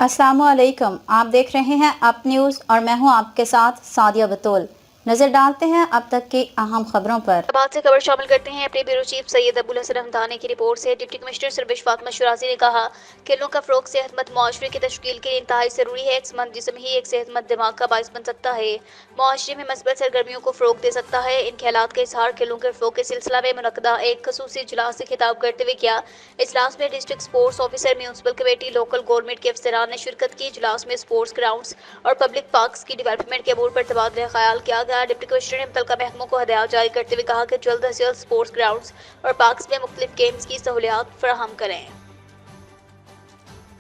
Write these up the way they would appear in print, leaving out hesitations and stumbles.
अस्सलामुअलैकुम। आप देख रहे हैं अप न्यूज़ और मैं हूं आपके साथ सादिया बतौल। नजर डालते हैं अब तक की अहम खबरों पर। बाद से खबर शामिल करते हैं अपने ब्यूरो चीफ सैयद अबुल हसन हमदानी की रिपोर्ट से। डिप्टी कमिश्नर सरबिश फातिमा शुराजी ने कहा, खेलों का फ़रोग़ सेहतमंद मुआशरे की तश्कील के लिए इंतहाई ज़रूरी है। एक सेहतमंद जिस्म ही एक सेहतमंद दिमाग का बाइस बन सकता है, मुआशरे में मस्बत सरगर्मियों को फ़रोग़ दे सकता है। इन ख्यालात का इज़हार खेलों के फ़रोग़ के सिलसिला में मुनक़दा एक ख़ुसूसी इजलास से खिताब करते हुए किया। इजलास में district sports officer, municipal committee, local government के अफसरान ने शिरकत की। इजलास में स्पोर्ट्स ग्राउंड्स और पब्लिक पार्क्स की डेवलपमेंट के अमूर पर तबादला ख़याल किया गया। डिप्टी कमिश्नर ने मुतल्लिका महकमों को हदायत जारी करते हुए कहा कि जल्द अज जल्द स्पोर्ट्स ग्राउंड्स और पार्क्स में मुख्तलिफ गेम्स की सहूलियात फराहम करें।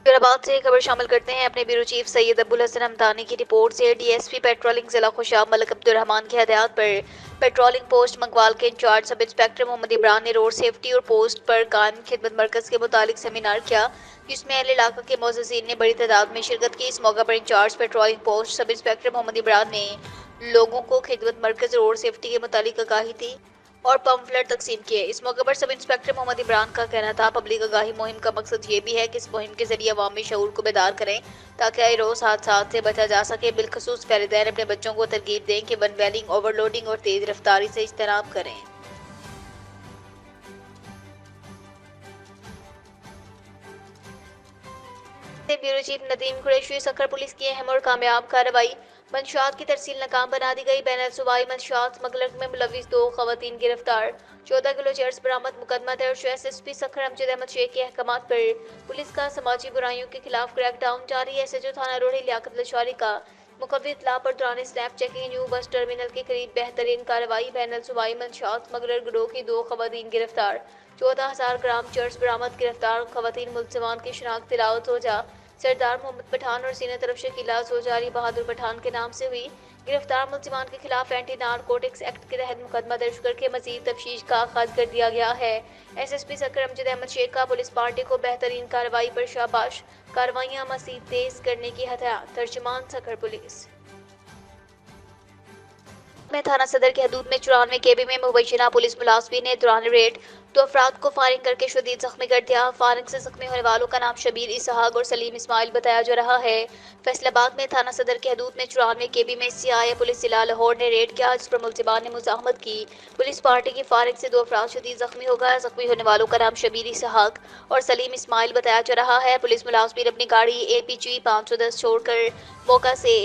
हैदराबाद से खबर शामिल करते हैं अपने ब्यूरो चीफ सैयद अबुल हसन हमदानी की रिपोर्ट से। डीएसपी पेट्रोलिंग जिला खुशाब मलिक अब्दुर्रहमान की हदायत पर पेट्रोलिंग पोस्ट मंगवाल के इंचार्ज सब इंस्पेक्टर मोहम्मद इमरान ने रोड सेफ्टी और पोस्ट पर कायम खिदमत मरकज के मुतालिक सेमिनार किया, जिसमें अहले इलाका के मोअज़्ज़िज़ीन ने बड़ी तादाद में शिरकत की। इस मौका पर incharge patrolling post sub inspector Mohammad Imran ने लोगों को खिदमत मरकज रोड सेफ्टी के मुतालिक आगाही दी और पम्फलेट तकसीम किए। इस मौके पर सब इंस्पेक्टर मोहम्मद इमरान का कहना था, पब्लिक आगाही मुहिम का मकसद ये भी है कि इस मुहिम के जरिए अवाम में शऊर को बेदार करें ताकि आए रोज हादसात से बचा जा सके। बिलखसूस वालिदैन अपने बच्चों को तरगीब दें कि वन वेलिंग, ओवरलोडिंग और तेज रफ्तारी से इज्तनाब करें। Bureau chief Nadeem Qureshi Sukkur police की अहम और कामयाब कार्रवाई। मंशियात की तरसील नाकाम बना दी गई। बैनुल सूबाई मंशियात स्मगलर में मुलविस 2 खवातीन गिरफ्तार। 14 किलो चर्स बरामद। मुकदमा दर्ज। एसएसपी सखर अमजद अहमद शेख के अहकामात पर पुलिस का समाजी बुराइयों के खिलाफ क्रैकडाउन जारी। एसएचओ थाना रोहड़ी लियाकत लशारी का मुकव्वी इत्तला पर दौरान snap checking new bus terminal के करीब बेहतरीन कार्रवाई। बैनुल सूबाई मंशियात स्मगलर गिरोह की 2 खवातीन गिरफ्तार। 14,000 ग्राम चर्स बरामद। गिरफ्तार खवातीन मुलजमान की शिनाख्त तिलावत हो जा सरदार मोहम्मद पठान और सीनियर तरफ शकीला जोजारी बहादुर पठान के नाम से हुई। गिरफ्तार मुलजिमान के खिलाफ एंटी नारकोटिक्स एक्ट के तहत मुकदमा दर्ज करके मजीद तफ्तीश का आगाज कर दिया गया है। एसएसपी सखर अमजद अहमद शेख का पुलिस पार्टी को बेहतरीन कार्रवाई पर शाबाश। कार्रवाइयां मजीद तेज करने की हदायत। तर्जुमान सखर पुलिस में थाना सदर की हदूद में 94 केबी में मुबैना पुलिस मुलाजमी ने दौरान रेड 2 अफराद को फायरिंग करके शदीद जख्मी कर दिया। फायरिंग से जख्मी होने वालों का नाम शबीर इसहाक और सलीम इस्माइल बताया जा रहा है। फैसलाबाद में थाना सदर की हदूद में 94 केबी में सीआईए पुलिस जिला लाहौर ने रेड किया, जिस पर मुलजिमान ने मुजाहमत की। पुलिस पार्टी की फायरिंग से 2 अफराद शदीद जख्मी हो गए। जख्मी होने वालों का नाम शबीर इसहाक और सलीम इस्माइल बताया जा रहा है। पुलिस मुलाजमीन अपनी गाड़ी APG 510 छोड़कर मौका से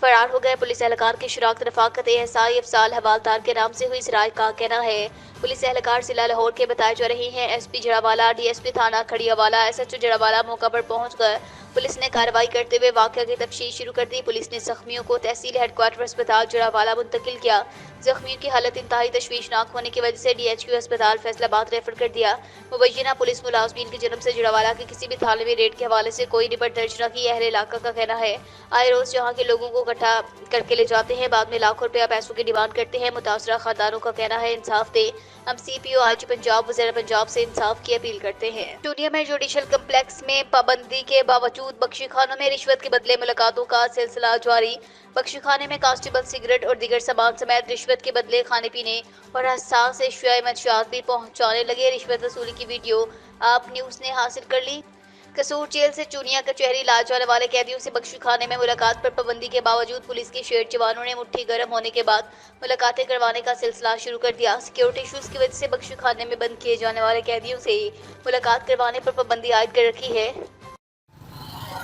फरार हो गए। पुलिस एहलकार की शिराकत रफाकत एहसाई अफसाल हवालदार के नाम से हुई। सराय का कहना है पुलिस एहलकार जिला लाहौर के बताए जा रहे हैं। एसपी जड़ावाला, डीएसपी थाना खड़ियावाला, एसएचओ जड़ावाला मौका पर पहुंच गए। पुलिस ने कार्रवाई करते हुए वाक़या की तफ्तीश शुरू कर दी। पुलिस ने जख्मियों को तहसील हेडक्वार्टर अस्पताल जड़ावाला मुंतकिल किया। जख्मियों की हालत इंतहाई तशवीशनाक होने की वजह से DHQ अस्पताल फैसलाबाद रेफर कर दिया। मुबैना पुलिस मुलाजमीन की जन्म से जड़ावाला के किसी भी थाने में रेड के हवाले से कोई रिपोर्ट दर्ज न की। अहले इलाका का कहना है आए रोज जहाँ के लोगों को इकट्ठा करके ले जाते हैं, बाद में लाखों रुपया पैसों की डिमांड करते हैं। मुतासरा खानदानों का कहना है इंसाफ दे। हम CPO IG पंजाब वज़ीर पंजाब से इंसाफ की अपील करते हैं। स्टूडियो में जुडिशल कम्प्लेक्स में पाबंदी के बावजूद बख्शी खानों में रिश्वत के बदले मुलाकातों का सिलसिला जारी। बख्शी खाने में कांस्टेबल सिगरेट और दीगर सामान समेत रिश्वत के बदले खाने पीने और हसास अशियाए मंशियात भी पहुंचाने लगे। रिश्वत वसूली की वीडियो आप न्यूज़ ने हासिल कर ली। कसूर जेल से चूनिया कचहरी लाए जाने वाले कैदियों से बख्शी खाने में मुलाकात पर पाबंदी के बावजूद पुलिस के शेर जवानों ने मुट्ठी गर्म होने के बाद मुलाकातें करवाने का सिलसिला शुरू कर दिया। सिक्योरिटी इशूज की वजह से बख्शी खाने में बंद किए जाने वाले कैदियों से मुलाकात करवाने पर पाबंदी आयद कर रखी है।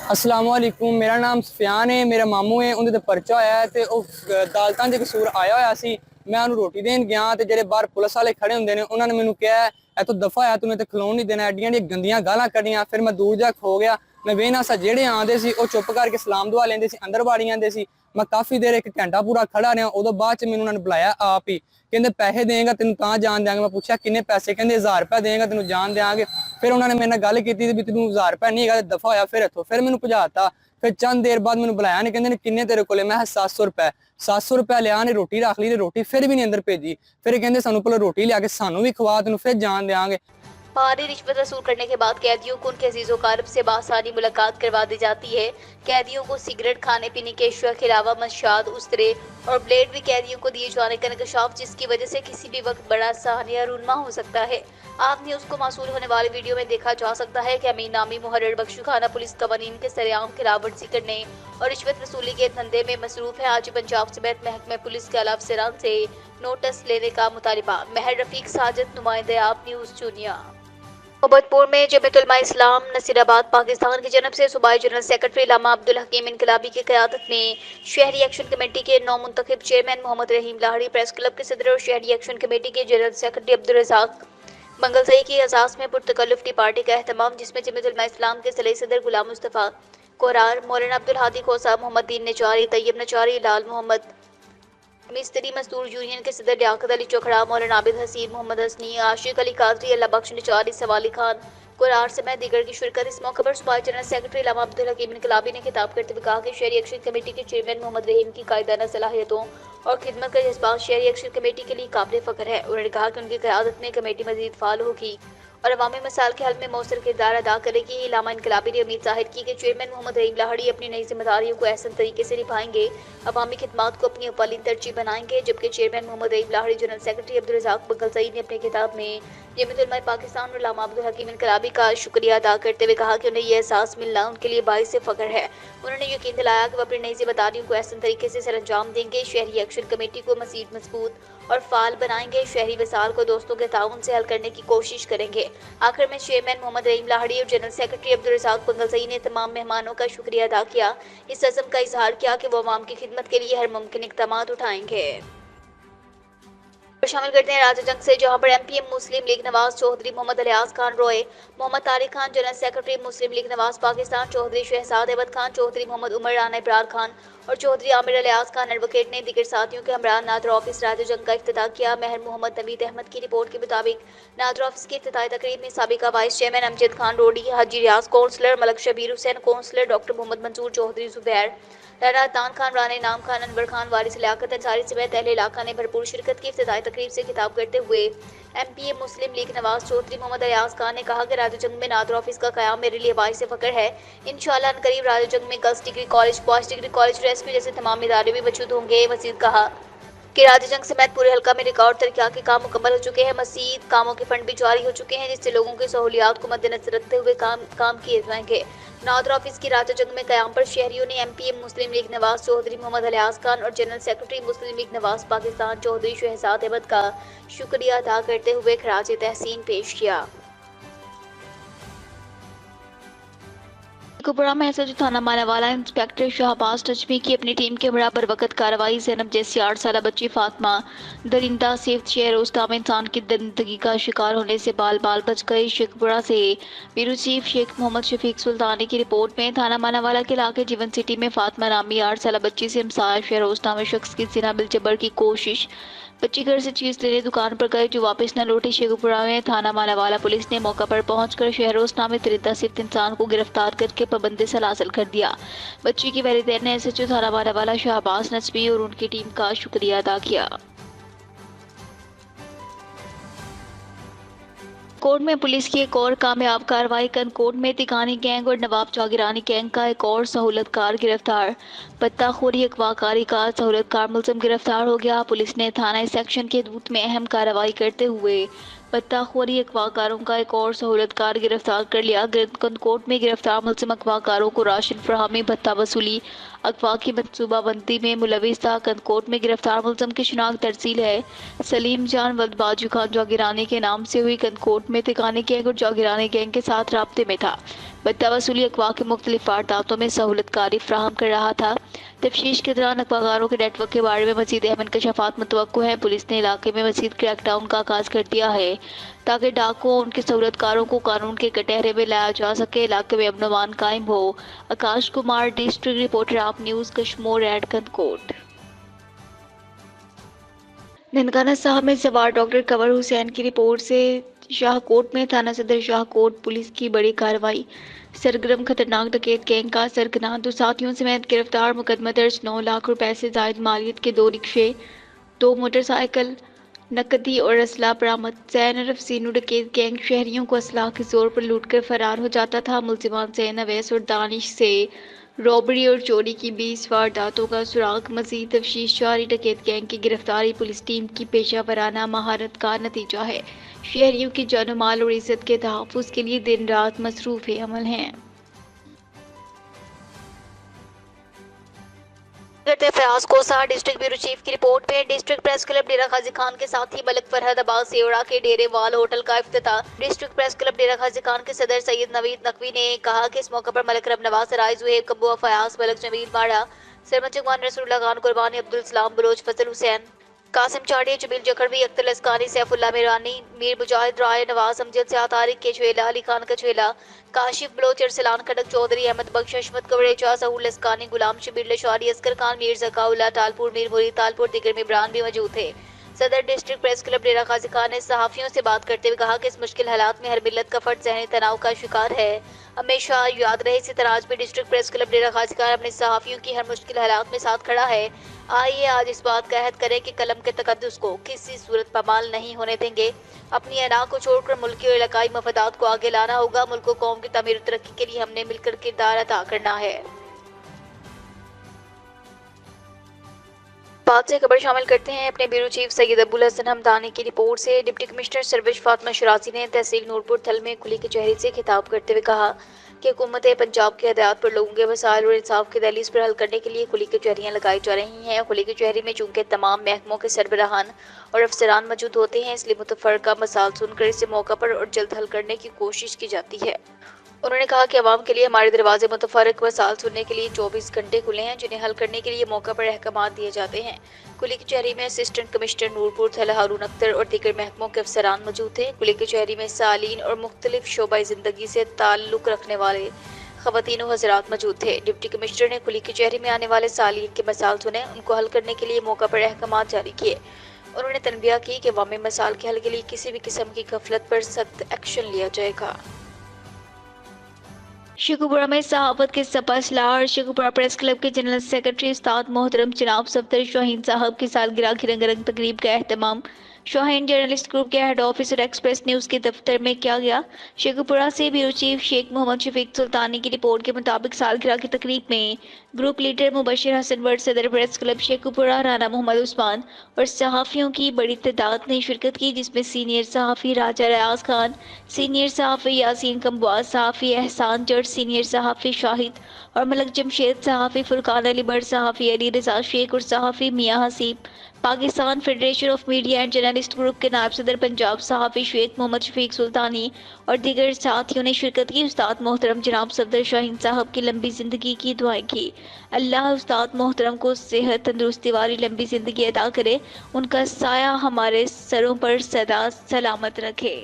अस्सलाम वालेकुम, मेरा नाम सुफियान है। मेरा मामू है, उनके परचा होया है ते अदालतां दे कसूर आया होया सी। मैं उन्हें रोटी देन गया ते जेडे बाहर पुलिस वाले खड़े होंदे ने उन्होंने मैनू कहा तो दफा आया, तूने तो खलोन नहीं देना। एडियां गंदियां गालां कढ़ियां। फिर मैं दूर जा खो गया। मैं वेहना सा जेडे आंदे सी वो चुप करके सलाम दुआ लेंदे सी, अंदर वाड़ी आंदे सी। मैं काफ़ी देर 1 घंटा पूरा खड़ा रहा। उदों बाद मैनू उन्होंने बुलाया आप ही, कहते पैसे देंगे तेन तां जान देंगे। मैं पूछा किन्ने पैसे, कहते 1000 रुपया देंगे तेन जान देंगे। फिर उन्होंने मेरे नाल गल की भी तेन 1000 रुपया नहीं है, दफा होया। फिर इतों फिर मैनू भजाता। फिर चंद देर बाद मैंने बुलाया नहीं, कहते किन्ने तेरे को। मैं 700 रुपया। 700 रुपया लिया ने, रोटी रख ली, रोटी फिर भी नहीं अंदर भेजी। फिर कहते सानू पहले रोटी लिया के सानू भी खवा, तेन फिर जान देंगे। भारी रिश्वत वसूल करने के बाद कैदियों को उनके अजीज़ वकारब से बासानी मुलाकात करवा दी जाती है। कैदियों को सिगरेट, खाने पीने के अशिया के अलावा मशाद, उस्तरे और ब्लेड भी कैदियों को दिए जाने का इंकशाफ, जिसकी वजह से किसी भी वक्त बड़ा सानिया रूनमा हो सकता है। आप न्यूज़ को मौसूल होने वाले वीडियो में देखा जा सकता है कि अमीन नामी मुहर्रिर बख्शू खाना पुलिस कवानीन के सरेआम खिलाफवर्जी करने और रिश्वत वसूली के धंधे में मसरूफ है। आज पंजाब समेत महकमे पुलिस के आला अफसरान से नोटिस लेने का मुतालिबा। महर रफीक साजिद, नुमाइंदे आप न्यूज़ चुनिया। मोहब्बतपुर में जमीयत उलमा इस्लाम नसीराबाद पाकिस्तान की जनब से सूबाई जनरल सेक्रेटरी अल्लामा अब्दुल हकीम इनकलाबी की क़यादत में शहरी एक्शन कमेटी के नौ मुंतखब चेयरमैन मोहम्मद रहीम लाहड़ी, प्रेस क्लब के सदर और शहरी एक्शन कमेटी के जनरल सेक्रेटरी अब्दुल रज़ाक मंगलसई की एजाज़ में पुरतकल्लुफ़ पार्टी का एहतमाम, जिसमें जमीयत उलमा इस्लाम के सलई सदर गुलाम मुस्तफ़ा कोरार, मौलाना अब्दुल हादी खोसा, मोहम्मद दीन नचारी, तैयब नचारी, लाल मोहम्मद मिस्त्री मजदूर यूनियन के सदर लियाकत अली चोखड़ा, मौलाना आबिद हसीन, मोहम्मद हसनी, आशिक अली कादरी, अल्लाह बख्श नचारी, सवाली खान कुरार समेत दीगर की शिरकत। इस मौके पर सूबाई जनरल सेक्रेटरी अल्लामा अब्दुल हकीम इनकलाबी ने खिताब करते हुए कहा कि शहरी एक्शन कमेटी के चेयरमैन मोहम्मद रहीम की कायदाना सलाहियतों और खिदमत का जज्बा शहरी एक्शन कमेटी के लिए काबिल फ़ख्र है। उन्होंने कहा कि उनकी क़यादत में कमेटी मज़ीद फ़ाल होगी और अवामी मसाइल के हल में मौसर किरदार अदा करेगी। अल्लामा इनकलाबी ने उम्मीद जाहिर की कि चेयरमैन मोहम्मद रहीम लाहड़ी अपनी नई जिम्मेदारियों को एहसन तरीके से निभाएंगे, अवामी खिदमात को अपनी अव्वलीन तरजीह बनाएंगे। जबकि चेयरमैन मोहम्मद रहीम लाहड़ी जनरल सेक्रेटरी अब्दुल रज़ाक मंगलसई ने अपने खिताब में जमीयत उलमा पाकिस्तान और अल्लामा अब्दुल हकीम इनकलाबी का शुक्रिया अदा करते हुए कहा कि उन्हें यह एहसास मिलना उनके लिए बाइस फ़ख्र है। उन्होंने यकीन दिलाया कि वह अपनी नई जिम्मेदारियों को एहसन तरीके से सरअंजाम देंगे, शहरी एक्शन कमेटी को मज़ीद मजबूत और फाल बनाएंगे, शहरी मसाइल को दोस्तों के ताउन से हल करने की कोशिश करेंगे। आखिर में चेयरमैन मोहम्मद रहीम लाहड़ी और जनरल सेक्रेटरी अब्दुल रज़ाक मंगलसई ने तमाम मेहमानों का शुक्रिया अदा किया, इस अज़म का इजहार किया कि वो अवाम की खिदमत के लिए हर मुमकिन इक़दाम उठाएंगे। शामिल करते हैं राजा जंग से, जहां पर MPM Muslim League Nawaz Chaudhry, Mohammad Ilyas Khan Rai, Mohammad Tariq Khan general secretary Muslim League Nawaz Pakistan, Chaudhry Shahzad Ahmad Khan, Chaudhry Mohammad Umar Rana Ibrar Khan और चौधरी आमिर अलियास खान एडवोकेट ने दीगर साथियों के हमरा नादर ऑफिस राजा जंग का इफ्तिताह किया। महर मोहम्मद नवीद अहमद की रिपोर्ट के मुताबिक नादर ऑफिस की इफ्तिताही तकरीब में साबिका vice chairman Amjad Khan Rodi, Haji Riaz councillor, Malik Shabbir Hussain councillor, doctor Mohammad Mansoor Chaudhry Zubair, Rana Adnan Khan, Rana Inam Khan, Anwar Khan, वारिस लियाकत अंसारी समेत अहले इलाका ने भरपूर शिरकत की। इफ्तिताही तकरीब से खिताब करते हुए एमपीएम मुस्लिम लीग नवाज चौधरी मोहम्मद अलियास खान ने कहा कि राजा जंग में नादर ऑफिस का क़याम मेरे लिए बाइस फ़ख्र है। इंशाअल्लाह अनकरीब राजा जंग में girls degree college, boys degree college, rescue जैसे तमाम इदारे भी मौजूद होंगे। मज़ीद कहा कि राजा जंग समेत पूरे हल्का में रिकॉर्ड तरक्याती काम मुकम्मल हो चुके हैं, मज़ीद कामों के फंड भी जारी हो चुके हैं, जिससे लोगों की सहूलियात को मद्देनजर रखते हुए काम किए जाएंगे। नादर ऑफिस की राजा जंग में क़याम पर शहरियों ने एमपीएम मुस्लिम लीग नवाज चौधरी मोहम्मद अलियास खान और जनरल सेक्रेटरी मुस्लिम लीग नवाज पाकिस्तान चौधरी शहजाद अहमद का शुक्रिया अदा करते हुए खराज तहसीन पेश किया। कुपरा में एसएचओ थाना मानावाला इंस्पेक्टर शाहबाज टचमी की अपनी टीम के बराबर वक्त कार्रवाई ज़ैनब जैसी 8 साल बच्ची फातिमा दरिंदा सेफ शहरोस्ता में इंसान की दरिंदगी का शिकार होने से बाल बाल बच गई। शेखपुरा से ब्यूरो चीफ शेख मोहम्मद शफीक सुल्तानी की रिपोर्ट में थाना मानावाला के इलाके जीवन सिटी में फातिमा नामी 8 साल बच्ची से हमसाया शहरोस्ता में शख्स की जिना बिलजबर की कोशिश। बच्ची घर से चीज लेने दुकान पर गए जो वापस न लौटी। शेखपुरा में थाना मानावाला पुलिस ने मौका पर पहुंचकर शहरोस्ता में दरिंदा सिर्फ इंसान को गिरफ्तार करके पाबंदी सलासल कर दिया। बच्ची की वालिदैन ने एसएचओ थाना मानावाला शाहबाज नजमी और उनकी टीम का शुक्रिया अदा किया। कोट में पुलिस की एक और कामयाब कार्रवाई। कनकोट में तिकानी गैंग और नवाब जागीरानी गैंग का एक और सहूलतकार गिरफ्तार। पत्ताखोरी अगवाकारी का सहूलतकार मुलजिम गिरफ्तार हो गया। पुलिस ने थाना सेक्शन के दूत में अहम कार्रवाई करते हुए पत्ताखोरी अगवाकारों का एक और सहूलतकार गिरफ्तार कर लिया। कनकोट में गिरफ्तार मुलजिम अगवाकारों को राशन फराहमी, भत्ता वसूली, अगवा की मनसूबाबंदी में मुलविस था। कनकोट में गिरफ्तार मुलजिम की शिनाख्त तरसील है सलीम जान वल्द बाजू खान जागीरानी के नाम से हुई। कनकोट में तिकानी गैंग और जागीरानी गैंग के साथ राब्ते में था। भत्ता वसूली अगवा के मुख्तलिफ वारदातों में सहूलतकारी फ्राहम कर रहा था। तफ्तीश के दौरान अगवाकारों के नेटवर्क के बारे में मजीद अहम इंकशाफात मुतवक्को हैं। पुलिस ने इलाके में मजीद क्रैकडाउन का आगाज कर दिया है ताकि डाकुओं और उनके सहूलतकारों को कानून के कटहरे में लाया जा सके, इलाके में अमन अमान कायम हो। आकाश कुमार, डिस्ट्रिक्ट रिपोर्टर, आप न्यूज़ कश्मीर एट कनकोट। ननकाना साहब में सवार डॉक्टर कंवर हुसैन की रिपोर्ट से शाहकोट में थाना सदर शाहकोट पुलिस की बड़ी कार्रवाई। सरगर्म खतरनाक डकैत गैंग का सरगना 2 साथियों समेत गिरफ्तार। मुकदमा दर्ज। 9 लाख रुपए से जायद मालियत के 2 रिक्शे, 2 मोटरसाइकिल, नकदी और असला बरामद। जैन अरब सीनू डकैत गैंग शहरियों को असलाह के जोर पर लूट कर फरार हो जाता था। मुलजिमान जैन अवैस और दानिश से रॉबरी और चोरी की 20 वारदातों का सुराग। मजीद तफ्तीश जारी। डकैत गैंग की गिरफ्तारी पुलिस टीम की पेशा वराना महारत का नतीजा है। शहरियों की जानो माल और इज्जत के तहफ़्फ़ुज़ के लिए दिन रात मसरूफ़ अमल हैं। करते फयाज कोसार डिस्ट्रिक्ट ब्यूरो चीफ की रिपोर्ट में। डिस्ट्रिक्ट प्रेस क्लब डेरा गाजी खान के साथ ही मलिक फरहद अब्बास सेवड़ा के डेरे वाल होटल का इफ्तिताह। डिस्ट्रिक्ट प्रेस क्लब डेरा गाजी खान के सदर सैयद नवीद नकवी ने कहा कि इस मौके पर मलिक रब नवाज सराय जुहेब कब्बुआ फयाज मलिक जमील माड़ा सरमच रसूलुल्लाह खान कुर्बानी अब्दुल सलाम बलोच फजल हुसैन कासिम चाड़िया जमील जखरवी अख्तर लस्कानी सैफुल्ला मीरानी मीर मुजाहिद राय नवाज अमजद सियाह तारिक केचवेला अली खान कचवेला काशिफ बलोच अरसलान खडक चौधरी अहमद बख्श अशमत कवड़ेचा सहूल लस्कानी गुलाम शबीर लशारी असकर खान मीर जकाउल्ला टालपुर मीर मुरी तालपुर दिगर मेबरान भी मौजूद थे। सदर डिस्ट्रिक्ट प्रेस क्लब डेरा गाजी खान ने सहाफ़ियों से बात करते हुए कहा कि इस मुश्किल हालात में हर मिलत का फर्द ज़हनी तनाव का शिकार है। हमेशा याद रहे इसी तरह आज भी डिस्ट्रिक्ट प्रेस क्लब डेरा गाजी खान अपने सहाफ़ियों की हर मुश्किल हालात में साथ खड़ा है। आइए आज इस बात का अहद करें कि कलम के तकद्दुस को किसी सूरत पामाल नहीं होने देंगे। अपनी अना को छोड़कर मुल्की और इलाकाई मफादात को आगे लाना होगा। मुल्क और कौम की तामीर और तरक्की के लिए हमने मिलकर किरदार अदा करना है। बात से खबर शामिल करते हैं अपने ब्यूरो चीफ सैयद अबुल हसन हमदानी की रिपोर्ट से। डिप्टी कमिश्नर सर्विस फातिमा शराजी ने तहसील नूरपुर थल में खुली कचहरी से खिताब करते हुए कहा कि हुकूमत पंजाब की हदायत पर लोगों के मसाइल और इंसाफ की दहलीज पर हल करने के लिए खुली कचहरियाँ लगाई जा रही हैं। खुली कचहरी में चूंकि तमाम महकमों के सरबराहान और अफसरान मौजूद होते हैं, इसलिए मुतफर्रका मसाइल सुनकर इसे मौका पर और जल्द हल करने की कोशिश की जाती है। उन्होंने कहा कि अवाम के लिए हमारे दरवाजे मुतफर्रक मसाइल सुनने के लिए 24 घंटे खुले हैं, जिन्हें हल करने के लिए मौका पर अहकाम दिए जाते हैं। खुली कचहरी में असिस्टेंट कमिश्नर नूरपुर थल हारून अख्तर और दीगर महकमों के अफसरान मौजूद थे। खुली कचहरी में सालीन और मुख्तलिफ शोबाई ज़िंदगी से ताल्लुक़ रखने वाले ख़वातीन व हज़रात मौजूद थे। डिप्टी कमिश्नर ने खुली कचहरी में आने वाले सालीन के मसाइल सुने, उनको हल करने के लिए मौका पर अहकाम जारी किए। उन्होंने तनबीह की कि अवामी मसाइल के हल के लिए किसी भी किस्म की गफलत पर सख्त एक्शन लिया जाएगा। शेखुपुरा में सहाफत के सपा सलाह और शेखुपुरा प्रेस क्लब के जनरल सेक्रेटरी उस्ताद मोहतरम जनाब सफ्दर शाहीन साहब की सालगिरह की रंगारंग तकरीब का एहतमाम शाहीन जर्नलिस्ट ग्रुप के हेड ऑफिस और एक्सप्रेस न्यूज़ के दफ्तर में किया गया। शेखुपुरा से ब्यूरो चीफ शेख मोहम्मद शफीक सुल्तानी की रिपोर्ट के मुताबिक सालगिरह की तकरीब में ग्रुप लीडर मुबशिर हसन वर्ड, सदर प्रेस क्लब शेखुपुरा राना मोहम्मद उस्मान और सहाफ़ियों की बड़ी तादाद ने शिरकत की, जिसमें सीनियर सहाफ़ी राजा रियाज खान, सीनियर सहाफ़ी यासीन कम्बुआज, सहाफ़ी एहसान जट, सीनियर सहाफ़ी शाहिद और मलक जमशेद, सहाफ़ी फुरकान अली भट्ट, सहाफ़ी अली रज़ा शेख और सहाफ़ी मियाँ Haseeb, Pakistan federation of media and journalist group के नायब सदर पंजाब सहाफ़ी शेख मोहम्मद शफीक सुल्तानी और दीगर साथियों ने शिरकत की। उस्ताद मोहतरम जनाब सफदर शाहीन साहब की लंबी ज़िंदगी की दुआएं की। अल्लाह उस्ताद मोहतरम को सेहत तंदुरुस्ती वाली लंबी ज़िंदगी अता करे, उनका साया हमारे सरों पर सदा सलामत रखे।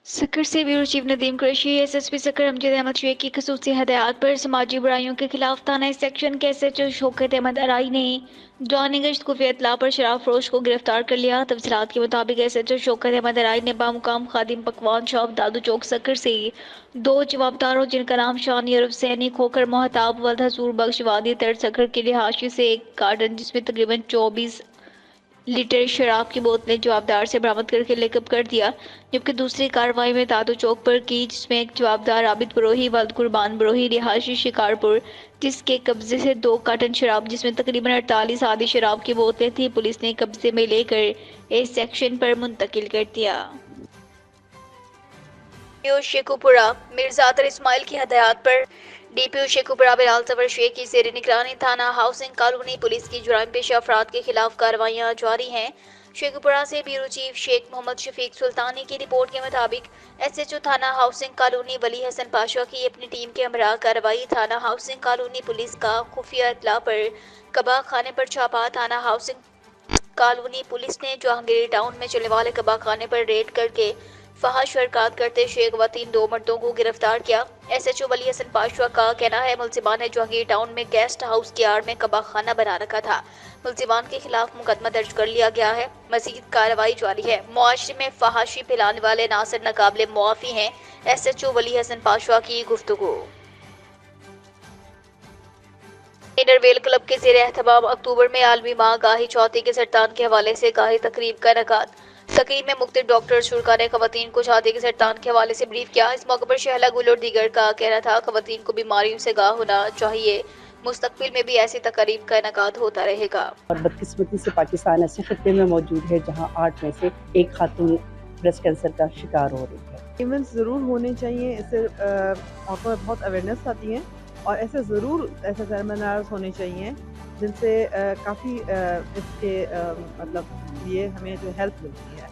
सक्कर से bureau chief Nadeem Qureshi, SSP Sukkur Amjad Ahmed Sheikh की खसूसी हदायत पर समाजी बुराइयों के खिलाफ थाना सेक्शन के एसएचओ शौकत अहमद अराई ने जानी गश्त खुफिया इत्तला पर शराब फरोश को गिरफ्तार कर लिया। तफसीलात के मुताबिक एसएचओ शौकत अहमद अराई ने बामुकाम खादिम पकवान शॉप दादू चौक सक्कर से 2 जवाबदारों जिनका नाम शानी और हुसैनी खोकर मोहताब वल्द हजूर बख्श वादी तर्ज सक्कर के लिहाशी से एक कार्टन जिसमें तकरीबन 24 लीटर शराब की बोतलें जवाबदार से बरामद करके लेकअप कर दिया। जबकि दूसरी कार्रवाई में दादू चौक पर की, जिसमें एक जवाबदार आबिद बरोही वल्द कुर्बान बरोही रिहायशी शिकारपुर, जिसके कब्जे से 2 कार्टन शराब जिसमें तकरीबन 48 आधी शराब की बोतलें थी, पुलिस ने कब्जे में लेकर ए सेक्शन पर मुंतकिल कर दिया। शेखुपुरा मिर्जा अतर इस्माइल की हदायत पर डीपीओ शेखुपुरा बिलाल सफर शेख की ज़ेर निगरानी थाना हाउसिंग कॉलोनी पुलिस की जुर्म पेश अफराद के खिलाफ कार्रवाइयाँ जारी हैं। शेखुपुरा से ब्यूरो चीफ शेख मोहम्मद शफीक सुल्तानी की रिपोर्ट के मुताबिक एसएचओ थाना हाउसिंग कॉलोनी वली हसन पाशा की अपनी टीम के हमरा कार्रवाई थाना हाउसिंग कॉलोनी पुलिस का खुफिया इत्तला पर कबाब खाने पर छापा। थाना हाउसिंग कॉलोनी पुलिस ने जहांगीर टाउन में चलने वाले कबाब खाने पर रेड करके फहाश हरकत करते शेख व 3 मर्दों को गिरफ्तार किया। एसएचओ वली हसन पाशा का कहना है मुलजिमान ने जहांगीर टाउन में गेस्ट हाउस की आड़ में कबाब खाना बना रखा था। मुलजिमान के खिलाफ मुकदमा दर्ज कर लिया गया है। मजीद कार्रवाई जारी है। मुआशरे में फहाशी फैलाने वाले नासिर नाकाबिले मुआफी हैं। एसएचओ वली हसन पाशा की गुफ्तगू। इंटरवेल क्लब के ज़ेर एहतमाम अक्टूबर में आलमी माह गाही छाती के सरतान के हवाले से गाही तकरीब का इनेकाद। तकरीब में मुख्तलिफ डॉक्टर शुरा ने खवातीन को छाती के सरतान के हवाले से ब्रीफ किया। इस मौके पर शहला गुल और दीगर का कहना था खवातीन को बीमारियों से आगाह होना चाहिए, मुस्तकबिल में भी ऐसी तकरीब का इनेकाद होता रहेगा। और बदकिस्मती से पाकिस्तान ऐसे खत्ते में मौजूद है जहां 8 में से एक खातून ब्रेस्ट कैंसर का शिकार हो रही है। इवेंट्स ज़रूर होने चाहिए, इससे आपको बहुत अवेयरनेस आती है और ऐसे ज़रूर ऐसे सेमिनार्स होने चाहिए जिनसे काफ़ी इसके मतलब ये हमें जो हेल्प मिलती है।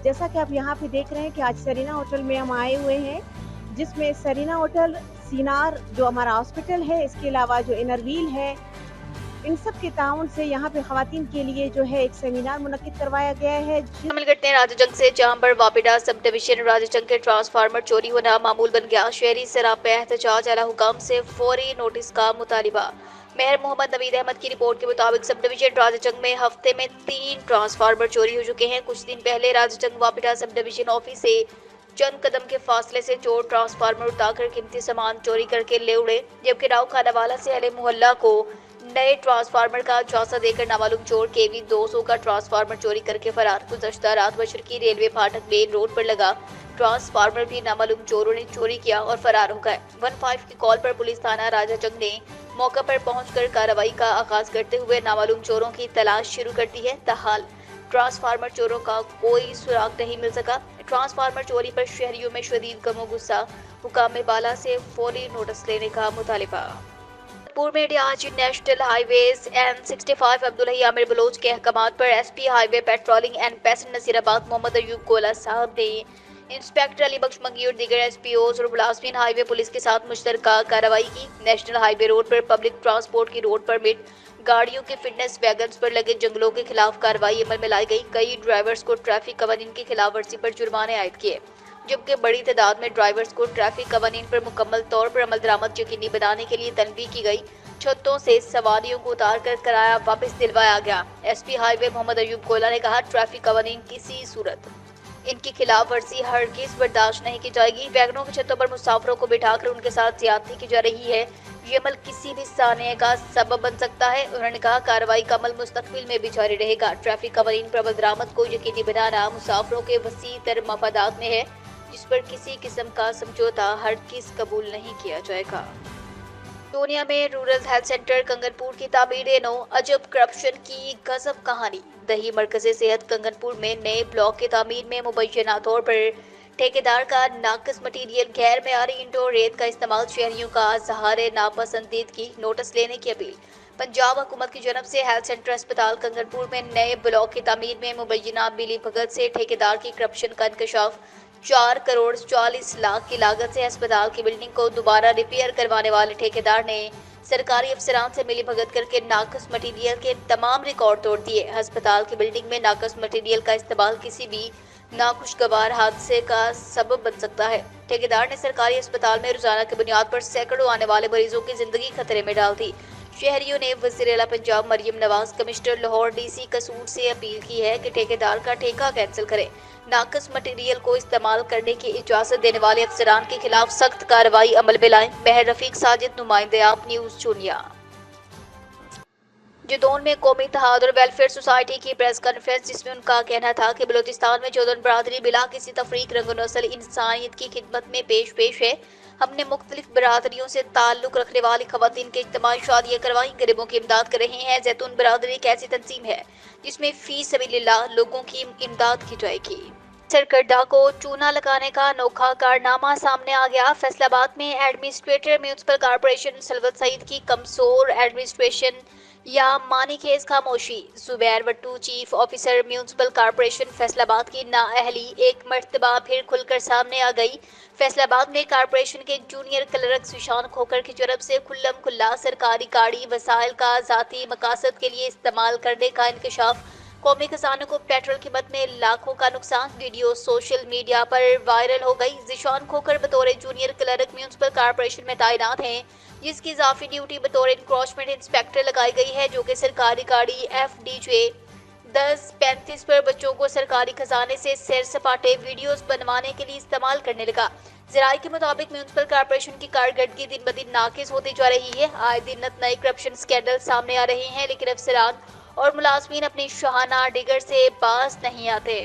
जैसा कि आप यहाँ पे देख रहे हैं कि आज सरीना होटल में हम आए हुए हैं, जिसमें सरीना होटल, सीनार जो हमारा हॉस्पिटल है, इसके अलावा जो इनरवील है, इन सब के ताउन से यहाँ पे खवातीन के लिए जो है एक सेमिनार मुनक्किद करवाया गया है। शामिल करते हैं राजाजंग से, जहां पर वापिडा सब डिवीजन राजाजंग के ट्रांसफार्मर चोरी होना मामूल बन गया। शहरी सराब पे एहतजाज, आला हुकाम से फौरी नोटिस का मुतालिबा। मेहर मोहम्मद नवीद अहमद की रिपोर्ट के मुताबिक सब डिवीजन राजाजंग में हफ्ते में 3 ट्रांसफार्मर चोरी हो चुके हैं। कुछ दिन पहले राजाजंग वापिडा सब डिवीजन ऑफिस से चंद कदम के फासले से चोर ट्रांसफार्मर उतारकर कीमती सामान चोरी करके ले उड़े, जबकि राव खानावाला से अहले मोहल्ला को नए ट्रांसफार्मर का झांसा देकर नामालूम चोर केवी 200 का ट्रांसफार्मर चोरी करके फरार। गुज़श्ता रात मशरकी रेलवे फाटक मेन रोड पर लगा ट्रांसफार्मर भी नामालूम चोरों ने चोरी किया और फरार हो गए। 15 की कॉल पर पुलिस थाना राजाजंग ने मौका पर पहुंचकर कार्रवाई का आगाज करते हुए नामालूम चोरों की तलाश शुरू कर दी है। ताहाल ट्रांसफार्मर चोरों का कोई सुराग नहीं मिल सका। ट्रांसफार्मर चोरी पर शहरियों में शदीद गमो गुस्सा, हुकाम बाला से फौरी नोटिस लेने का मुतालिबा। पूर्व में DIG national highways N65 Abdullahi Amir Baloch के अहकामात पर SP highway patrolling and passenger Nasirabad Mohammad Ayub Gola साहब ने इंस्पेक्टर अली बख्श मंगी और दीगर एसपीओज और मुलाजमीन हाईवे पुलिस के साथ मुश्तरका कार्रवाई की। नेशनल हाईवे रोड पर पब्लिक ट्रांसपोर्ट की रोड परमिट गाड़ियों के फिटनेस वैगन्स पर लगे जंगलों के खिलाफ कार्रवाई अमल में लाई गई। कई ड्राइवर्स को ट्रैफिक कवानीन की खिलाफ वर्जी पर जुर्माने आयद किए, जबकि बड़ी तादाद में ड्राइवर्स को ट्रैफिक कवानीन पर मुकम्मल तौर पर अमल दरामद यकीनी बनाने के लिए तनबीह की गई। छतों से सवारियों को उतार कर किराया वापस दिलवाया गया। एसपी हाईवे मोहम्मद अयूब गोला ने कहा, ट्रैफिक कवानीन किसी सूरत इनकी खिलाफ वर्जी हरगिज़ बर्दाश्त नहीं की जाएगी। वैगनों की छतों पर मुसाफिरों को बिठाकर उनके साथ ज्यादती की जा रही है, ये अमल किसी भी सानिया का सबब बन सकता है। उन्होंने कहा, कार्रवाई का अमल मुस्तकबिल में भी जारी रहेगा। ट्रैफिक कवानीन पर अमल दरामद को यकीनी बनाना मुसाफिरों के वसी तर मफादात में है, जिस पर किसी किस्म का समझौता हरगिज़ कबूल नहीं किया जाएगा। सोनिया में रूरल हेल्थ सेंटर कंगनपुर की तामीर नो, अजब करप्शन की गजब कहानी। दही मरकज़े सेहत कंगनपुर में नए ब्लॉक की तामीर में मुबैना तौर पर ठेकेदार का नाकस मटीरियल, गैर मेयारी इंडोर रेत का इस्तेमाल, शहरियों का इज़हार नापसंदीदगी, नोटिस लेने की अपील। पंजाब हुकूमत की जानब से हेल्थ सेंटर अस्पताल कंगनपुर में नए ब्लॉक की तामीर में मुबैना बिली भगत से ठेकेदार की करप्शन का इंकशाफ। 4 करोड़ 40 लाख की लागत से अस्पताल की बिल्डिंग को दोबारा रिपेयर करवाने वाले ठेकेदार ने सरकारी अफसरान से मिली भगत करके नाकस मटीरियल के तमाम रिकॉर्ड तोड़ दिए। अस्पताल की बिल्डिंग में नाकस मटीरियल का इस्तेमाल किसी भी नाखुशगवार हादसे का सबब बन सकता है। ठेकेदार ने सरकारी अस्पताल में रोजाना की बुनियाद पर सैकड़ों आने वाले मरीजों की जिंदगी खतरे में डाल दी। शहरियों ने वज़ीर-ए-आला पंजाब मरियम नवाज, कमिश्नर लाहौर डीसी कसूर से अपील की है कि ठेकेदार का ठेका कैंसिल करें। नाकस मटेरियल को इस्तेमाल करने की इजाजत देने वाले अफसरान के खिलाफ सख्त कार्रवाई अमल में लाएं। महर रफीक साजिद, नुमाइंदे आप न्यूज़ चुनिया। जदौन में कौमी इत्तेहाद और वेलफेयर सोसाइटी की प्रेस कॉन्फ्रेंस, जिसमें उनका कहना था कि बलोचिस्तान में जौदन बरादरी बिला किसी तफरीक रंग नस्ल इंसानियत की खिदमत में पेश है। हमने मुख्तलिफ बरादरियों से ताल्लुक रखने वाली खवातीन के इज्तिमाई शादियाँ करवाई, गरीबों की इमदाद कर रहे हैं। जैतून बरादरी एक ऐसी तंजीम है जिसमें फी सबीलिल्लाह लोगों की इमदाद की जाएगी। सरकर्दा को चूना लगाने का अनोखा कारनामा सामने आ गया। फैसलाबाद में एडमिनिस्ट्रेटर म्यूनिसिपल कॉर्पोरेशन सलवत सईद की कमजोर एडमिनिस्ट्रेशन या मानी खेज खामोशी। Zubair Wattoo, chief officer municipal corporation Faisalabad की नाअहली एक मर्तबा फिर खुलकर सामने आ गई। फैसलाबाद में कॉर्पोरेशन के जूनियर क्लर्क सुशान खोकर की तरफ से खुल्लम खुल्ला सरकारी गाड़ी वसाइल का ज़ाती मकासद के लिए इस्तेमाल करने का इंकशाफ। कौमी खजाने को पेट्रोल कीमत में लाखों का नुकसान। वीडियो सोशल मीडिया पर वायरल हो गई। जिशान खोकर बतौर जूनियर क्लर्क म्यूनिसिपल कॉर्पोरेशन में तैनात हैं, जिसकी इजाफी ड्यूटी बतौर इंक्रोचमेंट इंस्पेक्टर लगाई गई है, जो कि सरकारी गाड़ी FDJ 10:35 पर बच्चों को सरकारी खजाने से सैर सपाटे वीडियोस बनवाने के लिए इस्तेमाल करने लगा। ज़राए के मुताबिक म्यूनिसिपल कॉर्पोरेशन की कारकर्दगी दिन ब दिन नाकिस होती जा रही है। आए दिन नए करप्शन स्कैंडल सामने आ रहे हैं, लेकिन अफसरान और मुलाजमीन अपनी शाहाना डिगर से बाज नहीं आते।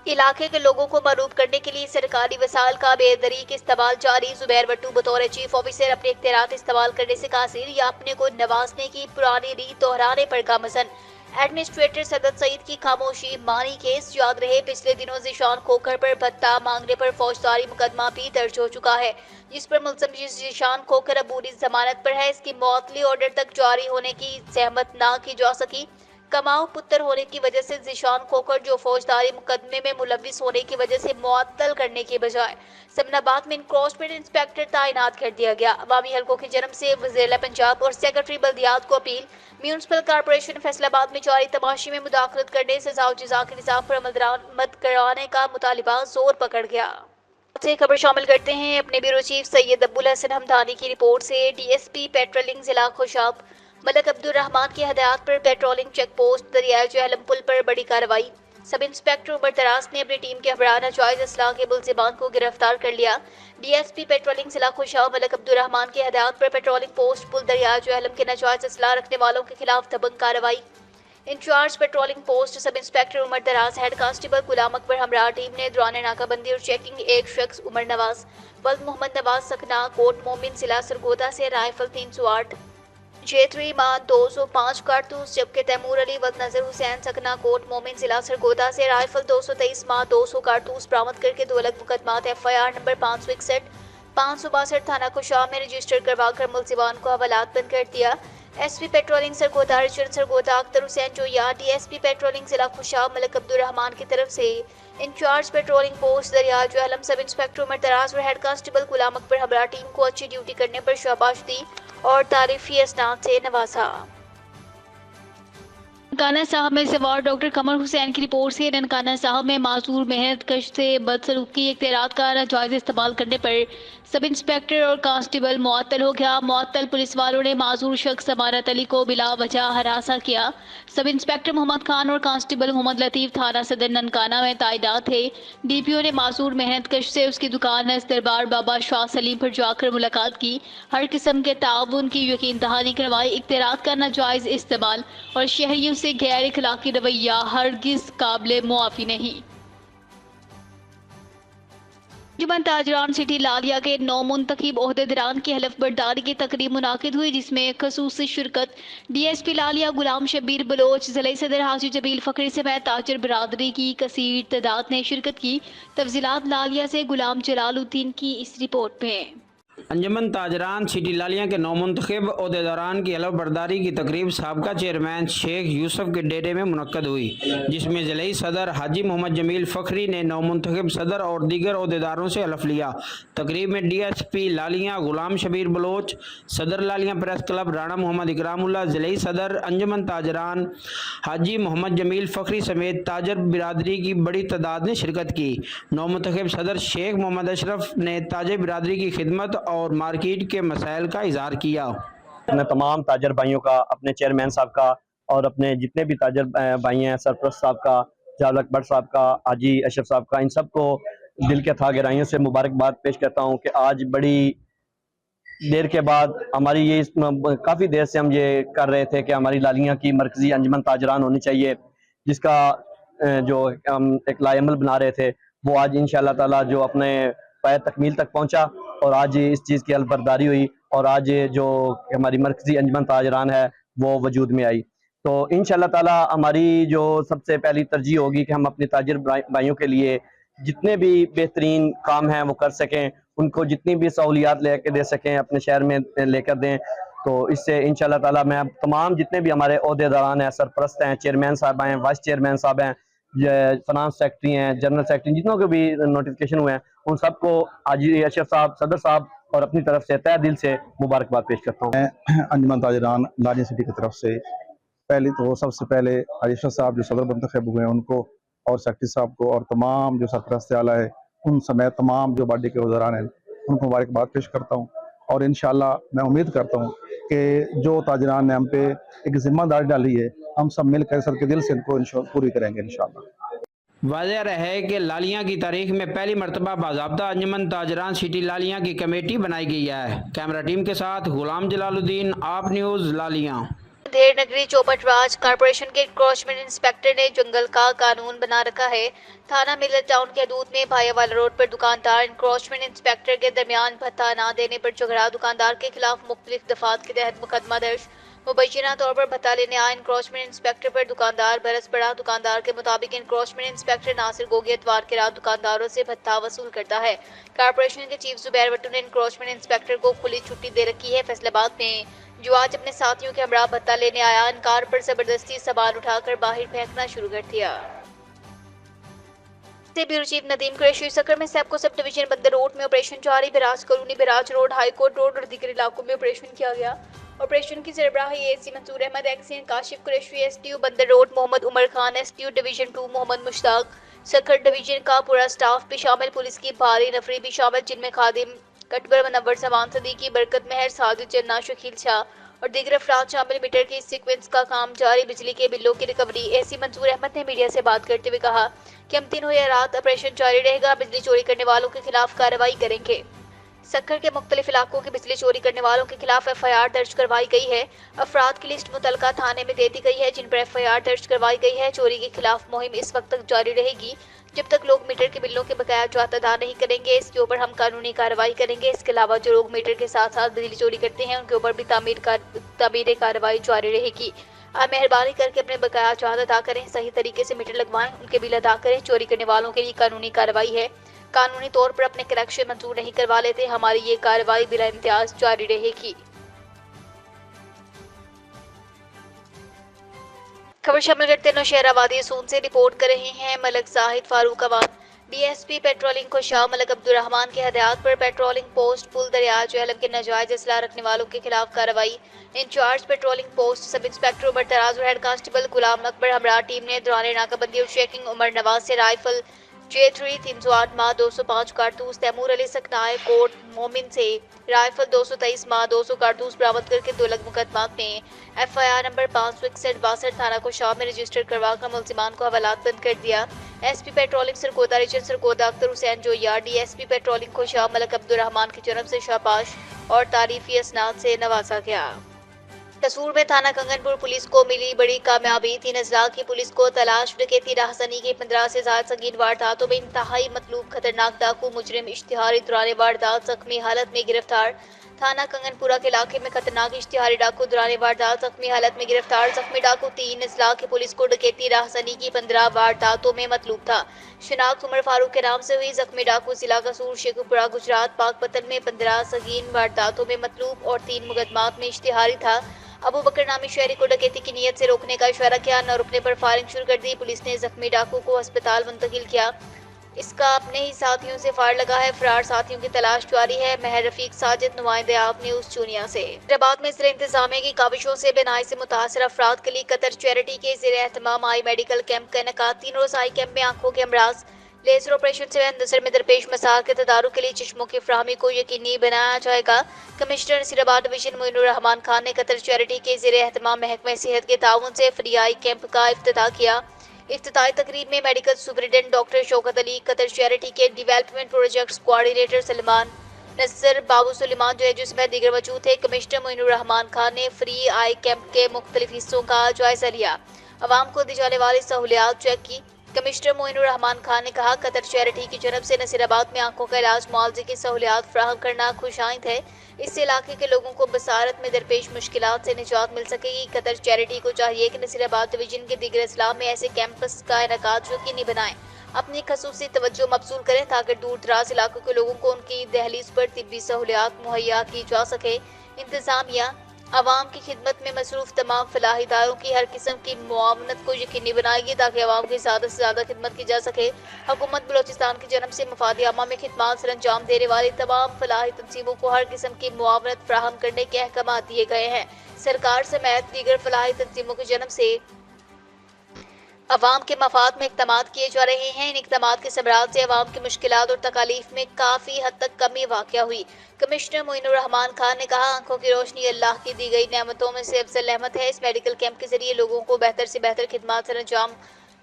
इलाके के लोगों को मरूब करने के लिए सरकारी वसाइल का बेदरीक इस्तेमाल जारी। जुबैर भट्टू बतौर चीफ ऑफिसर अपने इख्तियारात इस्तेमाल करने से कासिर या अपने को नवाजने की पुरानी रीत दोहराने पर गामजन। एडमिनिस्ट्रेटर सदत सईद की खामोशी मानी केस याद रहे। पिछले दिनों ज़ीशान खोखर पर भत्ता मांगने पर फौजदारी मुकदमा भी दर्ज हो चुका है, जिस पर मुलज़म ज़ीशान खोखर अबूरी जमानत पर है। इसकी मुअत्तली ऑर्डर तक जारी होने की जहमत ना की जा सकी। कमाऊ पुत्र होने की वजह से ज़ीशान खोखर जो फौजदारी मुकदमे में मुलविस होने की वजह से मुअत्तल करने के बजाय समनाबाद में इनक्रोचमेंट इंस्पेक्टर तैनात कर दिया गया। अवामी हलकों के जन्म से वज़ीर पंजाब और सेक्रेटरी बल्दियात को अपील। म्यूनिसिपल कॉर्पोरेशन फैसलाबाद में जारी तमाशी में मुदाखलत करने, सजा और जज़ा के निज़ाम पर अमल दरामद करवाने का मुतालिबा जोर पकड़ गया। से खबर शामिल करते हैं अपने ब्यूरो चीफ सैयद अब्दुल हसन हमदानी की रिपोर्ट से। डीएसपी पेट्रोलिंग जिला खुशाब मलक अब्दुल रहमान की हदायत पर पेट्रोलिंग चेक पोस्ट दरियाए जहलम पुल पर बड़ी कार्रवाई। सब इंस्पेक्टर उमर दराज ने अपनी टीम के हमरा नाजायज असलाह के मुलजिमान को गिरफ्तार कर लिया। डीएसपी पेट्रोलिंग जिला खुशाब मलक अब्दुल रहमान की हदायत पर पेट्रोलिंग पोस्ट पुल दरियाए जहलम के नाजायज असलाह रखने वालों के खिलाफ दबंग कार्रवाई। Incharge patrolling post sub inspector Umar Daraz, head constable गुलाम अकबर हमरा टीम ने दौरान नाकाबंदी और चेकिंग एक शख्स उमर नवाज वल्द मोहम्मद नवाज सकना कोट मोमिन जिला सरगोदा से राइफल 308 J3 मां 205 कारतूस, जबकि तैमूर अली वल्द नजर हुसैन सकना कोट मोमिन जिला सरगोदा से राइफल 223 मां 200 कारतूस बरामद करके दो अलग मुकदमात FIR नंबर 561 562 थाना खुशाब में रजिस्टर करवाकर मुलजिमान को हवालात बंद कर दिया। SP patrolling Sargodha region Sargodha Akhtar Hussain Joya, DSP patrolling जिला खुशाब मलक अब्दुल रहमान की तरफ से इंचार्ज पेट्रोलिंग पोस्ट दरिया जहलम सब इंस्पेक्टर उमर दराज और हेड कांस्टेबल गुलाम अकबर हमरा टीम को अच्छी ड्यूटी करने पर शाबाश दी और तारीफी असनाद से नवाजा। ननकाना साहब में सवार डॉक्टर कमर हुसैन की रिपोर्ट से। ननकाना साहब में मासूर मेहनत कश से बदसलूकी इख्तियारात का नाजायज इस्तेमाल करने पर सब इंस्पेक्टर और कांस्टेबल मुअत्तल हो गया। मुअत्तल पुलिस वालों ने मासूर शख्स अमानत अली को बिला वजह हरासा किया। सब इंस्पेक्टर मोहम्मद खान और कांस्टेबल मोहम्मद लतीफ थाना सदर ननकाना में तैनात थे। डीपीओ ने मासूर मेहनत कश से उसकी दुकान दरबार बाबा शाह सलीम पर जाकर मुलाकात की। हर किस्म के ताउन की यकीन दहानी करवाई। इख्तियारात का नाजायज इस्तेमाल और शहरियों से गैर इखलाकी रवैया हरगिज काबिल मुआफी नहीं। अंजुमन ताजरान सिटी लालिया के 9 मुंतखब ओहदेदारान की हलफ बर्दारी की तकरीब मुनाकिद हुई, जिसमें खसूसी शिरकत डीएसपी लालिया गुलाम शबीर बलोच, ज़िले सदर हाजी जबील फखरी समेत ताजर बिरादरी की कसीर तादाद ने शिरकत की। तफसीलात लालिया से गुलाम जलालुद्दीन की इस रिपोर्ट में। अंजुमन ताजरान सिटी लालिया के 9 मुंतखब ओहदेदारान की हलफ बर्दारी की तकरीब साबका चेयरमैन शेख यूसुफ के डेरे में मुनक्कद हुई, जिसमें ज़िले सदर हाजी मोहम्मद जमील फ़खरी ने 9 मुंतखब सदर और दीगर ओहदेदारों से हलफ लिया। तकरीब में डीएसपी लालिया गुलाम शबीर बलोच, सदर लालिया प्रेस क्लब राणा मोहम्मद इकरामुल्लाह, ज़िले सदर अंजुमन ताजरान हाजी मोहम्मद जमील फ़खरी समेत ताजर बिरादरी की बड़ी तादाद ने शिरकत की। 9 मुंतखब सदर शेख मोहम्मद अशरफ ने ताजर बिरादरी की खिदमत और मार्केट के मसाइल का इजहार किया। अपने तमाम ताजर भाइयों का, अपने चेयरमैन साहब का और अपने जितने भी ताजर भाई हैं, सरपरस्त साहब का, जावेद अकबर साहब का, हाजी अशरफ साहब का, इन सब को दिल के था गहराइयों से मुबारकबाद पेश करता हूँ कि आज बड़ी देर के बाद हमारी ये काफ़ी देर से हम ये कर रहे थे कि हमारी लालिया की मरकजी अंजुमन ताजरान होनी चाहिए, जिसका जो हम एक लाएमल बना रहे थे वो आज इंशाअल्लाह ताला जो अपने पाए तकमील तक पहुंचा और आज इस चीज़ की हलबर्दारी हुई और आज जो हमारी मरकजी अंजुमन ताजरान है वो वजूद में आई। तो इंशाअल्लाह ताला हमारी जो सबसे पहली तरजीह होगी कि हम अपने ताजिर भाइयों के लिए जितने भी बेहतरीन काम हैं वो कर सकें, उनको जितनी भी सहूलियात लेकर दे सकें, अपने शहर में लेकर दें। तो इससे इंशाअल्लाह ताला मैं तमाम जितने भी हमारे ओहदेदारान हैं, सरपरस्त हैं, चेयरमैन साहब हैं, वाइस चेयरमैन साहब हैं, फाइनेंस सेक्रेटरी हैं, जनरल सेक्रेटरी, जितनों के भी नोटिफिकेशन हुए हैं उन सबको हाजी अशरफ साहब, सदर साहब और अपनी तरफ से तहे दिल से मुबारकबाद पेश करता हूँ। मैं अंजुमन ताजरान लालिया सिटी की तरफ से सबसे पहले हाजी अशरफ साहब जो सदर मुंतखब हुए हैं उनको और सेक्रेटरी साहब को और तमाम जो सरपरस्त आला है उन समेत तमाम जो बॉडी के उज़रान हैं उनको मुबारकबाद पेश करता हूँ। और इंशाअल्लाह मैं उम्मीद करता हूँ कि जो ताजरान ने हम पे एक जिम्मेदारी डाली है हम सब मिलकर सदके दिल से इनको पूरी करेंगे इंशाअल्लाह। वाज़ेह है कि लालियां की तारीख में पहली मरतबा बाज़ाब्ता अंजुमन ताजरान सिटी लालियां की कमेटी बनाई गई है। कैमरा टीम के साथ गुलाम जलालुद्दीन, आप न्यूज़ लालियां। देर नगरी चौपट राज कारपोरेशन के इंक्रोचमेंट इंस्पेक्टर ने जंगल का कानून बना रखा है। थाना मिलर टाउन के हदूद में भायावाला रोड पर दुकानदार इंक्रोचमेंट इंस्पेक्टर के दरमियान भत्ता न देने पर झगड़ा, दुकानदार के खिलाफ मुख्तलिफ दफात के तहत मुकदमा दर्ज। मुबैना तौर पर भत्ता लेने आए इंक्रोचमेंट इंस्पेक्टर पर दुकानदार बरस पड़ा। दुकानदार के मुताबिक इंक्रोचमेंट इंस्पेक्टर नासिर गोगी इतवार की रात दुकानदारों से भत्ता वसूल करता है। कारपोरेशन के चीफ जुबैर भट्टू ने इंक्रोचमेंट इंस्पेक्टर को खुली छुट्टी दे रखी है। फैसलाबाद में जो आज अपने साथियों के हमरा भत्ता लेने आया, इनकार पर जबरदस्ती सामान उठाकर बाहर फेंकना शुरू कर दिया। Bureau chief Nadeem Qureshi. सक्कर में SEPCO sub division Bunder road में ऑपरेशन जारी। Barrage colony, barrage road, high court road और दीगर इलाकों में ऑपरेशन किया गया। ऑपरेशन की सरबराही AC Mansoor Ahmed, XEN Kashif Qureshi, STU Bunder road Mohammad Umar Khan, STU division 2 Mohammad Mushtaq. Sukkur division का पूरा स्टाफ भी शामिल, पुलिस की भारी नफरी भी शामिल, जिनमें खादिम कटबर मनव्वर समान सदीकी, बरकत महर, साजिद जन्ना, शकील शाह और दीगर अफराद शामिल। मीटर के सीक्वेंस का काम जारी। बिजली के बिलों की रिकवरी। एसी मंसूर अहमद ने मीडिया से बात करते हुए कहा कि हम तीनों रात ऑपरेशन जारी रहेगा, बिजली चोरी करने वालों के खिलाफ कार्रवाई करेंगे। सक्कर के मुख्तलिफ इलाकों के बिजली चोरी करने वालों के खिलाफ FIR दर्ज करवाई गई है। अफराद की लिस्ट मुतलका थाने में दे दी गई है जिन पर FIR दर्ज करवाई गई है। चोरी के खिलाफ मुहिम इस वक्त तक जारी रहेगी जब तक लोग मीटर के बिलों के बकाया जात अदा नहीं करेंगे। इसके ऊपर हम कानूनी कार्रवाई करेंगे। इसके अलावा जो लोग मीटर के साथ साथ बिजली चोरी करते हैं उनके ऊपर भी तामीर कार्रवाई जारी रहेगी। आप मेहरबानी करके अपने बकाया जात अदा करें, सही तरीके से मीटर लगवाएं, उनके बिल अदा करें। चोरी करने वालों के लिए कानूनी कार्रवाई है। कानूनी तौर पर अपने कनेक्शन मंजूर नहीं करवा लेते, हमारी ये कार्रवाई बिला इम्तियाज जारी रहेगी। खबर शामिल करते हैं नौशहरा वादी सून से रिपोर्ट कर रहे हैं मलक जाहिद फारूक अवान। DSP पेट्रोलिंग को शाह मलक अब्दुर्रहमान के हदायत पर पेट्रोलिंग पोस्ट पुल दरिया जेहलम के नाजायज असला रखने वालों के खिलाफ कार्रवाई। Incharge patrolling post sub inspector Umar Taraz और हेड कांस्टेबल गुलाम अकबर हमरा टीम ने दौरान नाकाबंदी और चेकिंग उमर नवाज से राइफल J3 308 माह 205 कारतूस, तैमूर अली सकनाए कोट मोमिन से राइफल 223 माह 200 कारतूस बरामद करके 2 अलग मुकदमात में FIR नंबर 561 थाना को शाह में रजिस्टर करवा कर मुलजिमान को हवालात बंद कर दिया। SP patrolling Sargodha region Sargodha Akhtar Hussain Joya, DSP patrolling को शाह मलक अब्दुर्रहमान की जनब से शाबाश और तारीफी असनाद से नवाजा गया। कसूर में थाना कंगनपुर पुलिस को मिली बड़ी कामयाबी। 3 अजला की पुलिस को तलाश डकैती राहसनी की 15 से ज्यादा संगीन वारदातों में इंतहाई मतलूब खतरनाक डाकू मुजरिम इश्तिहारी दौरान वारदात जख्मी हालत में गिरफ्तार। थाना कंगनपुरा के इलाके में खतरनाक इश्तिहारी डाकू दौरान वारदात जख्मी हालत में गिरफ्तार। जख्मी डाकू 3 अजला की पुलिस को डकैती राहसनी की 15 वारदातों में मतलूब था। शिनाख्त उमर फारूक के नाम से हुई। जख्मी डाकू जिला कसूर शेखुपुरा गुजरात पाकपतन में 15 संगीन वारदातों में मतलूब और 3 मुकदमात में इश्तिहारी था। अबू बकर नामी शहरी को डकैती की नीयत से रोकने का इशारा किया, न रुकने पर फायरिंग शुरू कर दी। पुलिस ने जख्मी डाकू को अस्पताल मुंतकिल किया। इसका अपने ही साथियों से फायर लगा है। फरार साथियों की तलाश जारी है। महर रफीक साजिद, नुमाइंदे आप न्यूज़ चूनिया से। हैदराबाद में जिला इंतजामिया की काविशों से बिनाई से मुतासर अफराद के लिए कतर चैरिटी के ज़ेर एहतमाम आई मेडिकल कैंप का इनेकाद। 3 रोज़ आई कैंप में आंखों के अमराज, लेजर ऑपरेशन से नजर में दरपेश मसाल के तदारुक के लिए चश्मों की फ्राहमी को यकीनी बनाया जाएगा। कमिश्नर नसीराबाद डिवीजन मोइनुर रहमान खान ने कतर चैरिटी के ज़ेर एहतमाम महकमा सेहत के ताउन से फ्री आई कैंप का इफ्तिताह किया। इफ्तिताही तकरीब में medical superintendent doctor Shaukat Ali, Qatar charity के डेवलपमेंट प्रोजेक्ट्स कोऑर्डिनेटर सलमान नसर, बाबू सुलेमान जो समेत दीगर मौजूद थे। कमिश्नर मोइनुर रहमान खान ने फ्री आई कैंप के मुख्तलिफ हिस्सों का जायजा लिया, आवाम को दी जाने वाली सहूलियात चेक की। कमिश्नर मोइनुर रहमान खान ने कहा, कतर चैरिटी की जनब से नसीराबाद में आंखों का इलाज मुआवजे की सहूलियात फ्राहम करना खुशाइंद है। इससे इलाके के लोगों को बसारत में दरपेश मुश्किलात से निजात मिल सकेगी। कतर चैरिटी को चाहिए कि नसीराबाद डिवीजन के दीगर अजला में ऐसे कैंपस का इनेकाद यकीनी बनाएं, अपनी खसूसी तवज्जो मबसूल करें ताकि दूर दराज इलाकों के लोगों को उनकी दहलीज पर तिब्बी सहूलियात मुहैया की जा सके। इंतजामिया आवाम की खिदमत में मसरूफ तमाम फलाही इदारों की हर किस्म की मुआवनत को यकीनी बनाएगी ताकि आवाम की ज़्यादा से ज़्यादा खिदमत की जा सके। हुकूमत बलोचिस्तान की जनब से मफाद आमा में खिदमत सर अंजाम देने वाली तमाम फलाही तंजीमों को हर किस्म की मुआवनत फ्राहम करने के अहकाम दिए गए हैं। सरकार समेत दीगर फलाही तंजीमों की जनब से عوام کے مفاد میں اقدامات کیے جا رہے ہیں۔ ان اقدامات کے ثمرات سے عوام کی مشکلات اور تکالیف میں کافی حد تک کمی واقع ہوئی۔ کمشنر معین الرحمان خان نے کہا، آنکھوں کی روشنی اللہ کی دی گئی نعمتوں میں سے افضل نعمت ہے۔ اس میڈیکل کیمپ کے ذریعے لوگوں کو بہتر سے بہتر خدمات سر انجام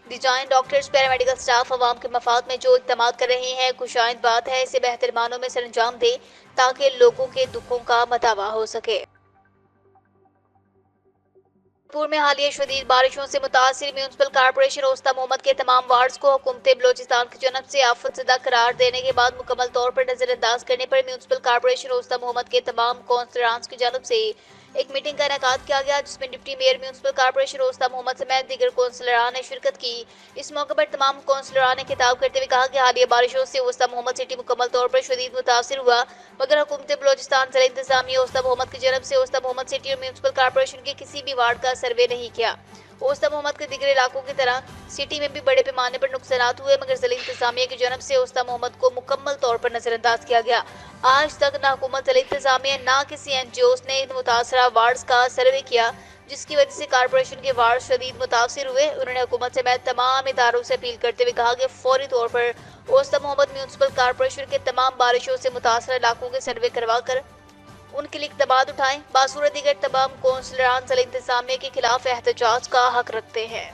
دی جائیں۔ ڈاکٹرز، پیرامیڈیکل سٹاف عوام کے مفاد میں جو اقدامات کر رہے ہیں، خوشائند بات ہے، اسے بہتر معنوں میں سر انجام دیں تاکہ لوگوں کے دکھوں کا مداوا ہو سکے۔ پور میں حالیہ شدید بارشوں سے متاثر میونسپل کارپوریشن اوسطی محمد کے تمام وارڈز کو حکومت بلوچستان کی جانب سے آفت زدہ قرار دینے کے بعد مکمل طور پر نظر انداز کرنے پر میونسپل کارپوریشن اوسطی محمد کے تمام کونسلران کی جانب سے ایک میٹنگ کا انعقاد کیا گیا، جس میں ڈپٹی میئر میونسپل کارپوریشن اوسطی محمد سمیت دیگر کونسلران نے شرکت کی۔ اس موقع پر تمام کونسلران نے خطاب کرتے ہوئے کہا کہ حالیہ بارشوں سے اوسطی محمد سٹی مکمل طور پر شدید متاثر ہوا، مگر حکومت بلوچستان ضلع انتظامیہ اوسطی محمد کی جانب سے اوسطی محمد سٹی اور میونسپل کارپوریشن کے کسی بھی وارڈ کا سروے نہیں کیا۔ اوسطی محمد کے دیگر علاقوں کی طرح سٹی میں بھی بڑے پیمانے پر نقصانات ہوئے، مگر ضلع انتظامیہ کی جانب سے اوسطی محمد کو مکمل طور پر نظر انداز کیا گیا۔ آج تک نہ حکومت ضلع انتظامیہ نہ کسی NGOs نے ان متاثرہ وارڈز کا سروے کیا، جس کی وجہ سے کارپوریشن کے وارڈ شدید متاثر ہوئے۔ انہوں نے حکومت سمیت تمام اداروں سے اپیل کرتے ہوئے کہا کہ فوری طور پر اوسطی محمد میونسپل کارپوریشن کے تمام بارشوں سے متاثرہ علاقوں کے سروے کروا کر ان کے لیے اقدامات اٹھائیں۔ باصورت دیگر تمام کونسلران ضلع انتظامیہ کے خلاف احتجاج کا حق رکھتے ہیں۔